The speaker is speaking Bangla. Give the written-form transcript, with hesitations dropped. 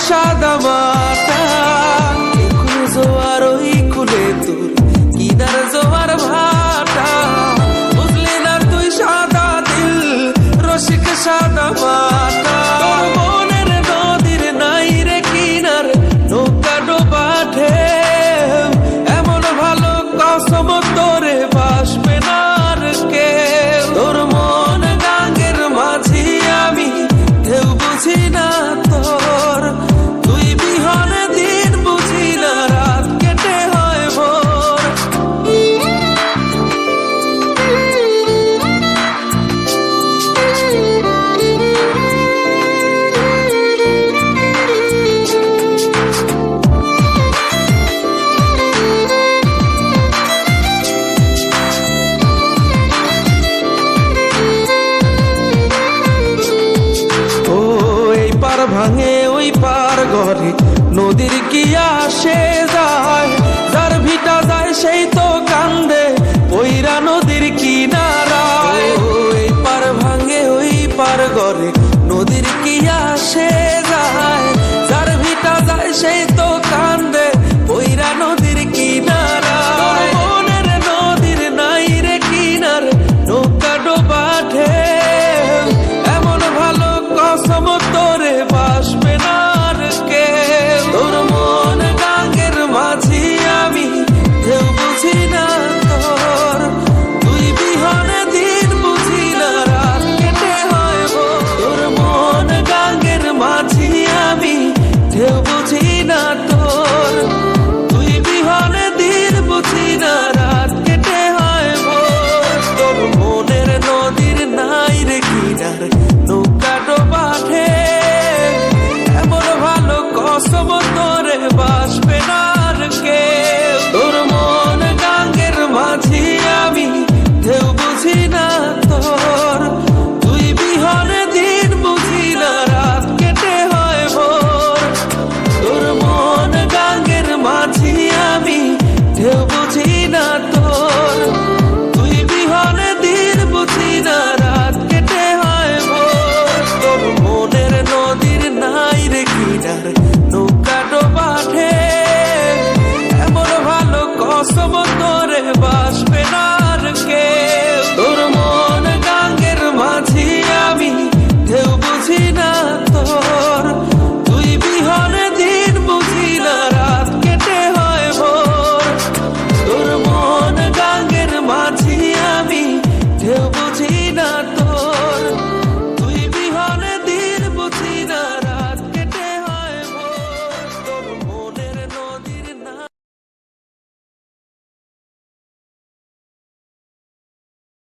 সাদা মাটা, একুল জোয়ার ওই কুলে তোর কিনার জোয়ার ভাটা, বুঝলি না তুই সাদা দিল রসিক সাদা মাটা। তোর মনের নদীর নাই রে কিনার, নৌকা ডোবা ঢেউ, এমন ভালো কসম তোরে বাসবে না আর কেউ। তোর মন গাঙ্গের মাঝি আমি, ঢেউ বুঝি না তোর, তুই বিহনে দিন বুঝি না, রাত কেটে হয় ভোর। ভাঙে ওই পার ঘরে নদীর কি আসে,